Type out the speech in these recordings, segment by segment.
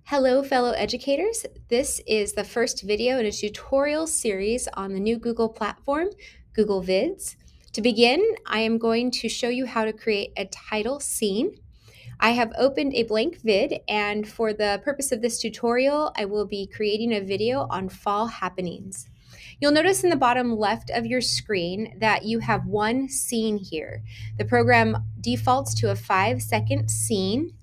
Hello, fellow educators. This is the first video in a tutorial series on the new Google platform, Google Vids. To begin, I am going to show you how to create a title scene. I have opened a blank vid, and for the purpose of this tutorial, I will be creating a video on fall happenings. You'll notice in the bottom left of your screen that you have one scene here. The program defaults to a 5-second scene.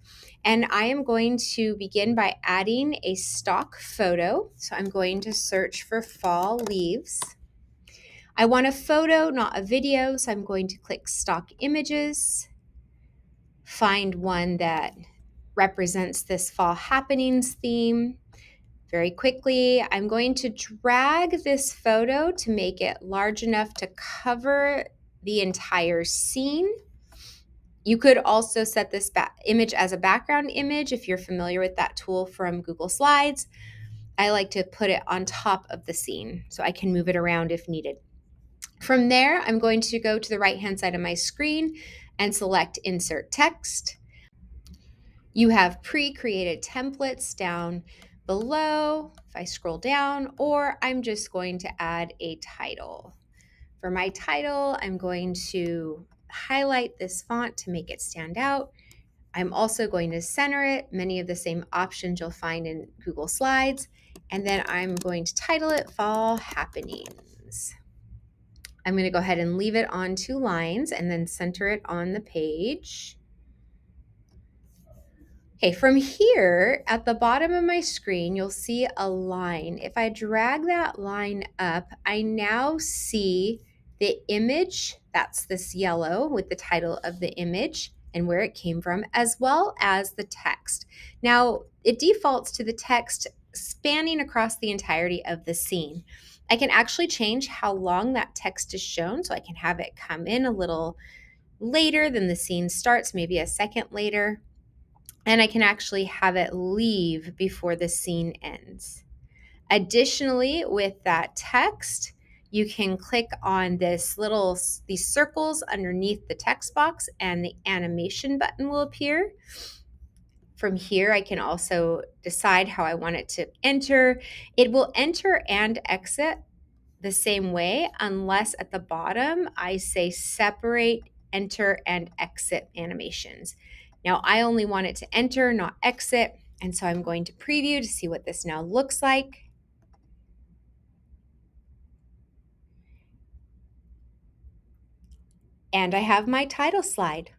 And I am going to begin by adding a stock photo. So I'm going to search for fall leaves. I want a photo, not a video, so I'm going to click stock images, find one that represents this fall happenings theme. Very quickly, I'm going to drag this photo to make it large enough to cover the entire scene. You could also set this image as a background image if you're familiar with that tool from Google Slides. I like to put it on top of the scene so I can move it around if needed. From there, I'm going to go to the right-hand side of my screen and select Insert Text. You have pre-created templates down below if I scroll down, or I'm just going to add a title. For my title, I'm going to highlight this font to make it stand out. I'm also going to center it, many of the same options you'll find in Google Slides, and then I'm going to title it Fall Happenings. I'm going to go ahead and leave it on 2 lines and then center it on the page. Okay, from here at the bottom of my screen, you'll see a line. If I drag that line up, I now see the image, that's this yellow with the title of the image and where it came from, as well as the text. Now, it defaults to the text spanning across the entirety of the scene. I can actually change how long that text is shown, so I can have it come in a little later than the scene starts, maybe a second later. And I can actually have it leave before the scene ends. Additionally, with that text, you can click on these circles underneath the text box and the animation button will appear. From here, I can also decide how I want it to enter. It will enter and exit the same way unless at the bottom I say separate enter and exit animations. Now I only want it to enter, not exit, and so I'm going to preview to see what this now looks like. And I have my title slide.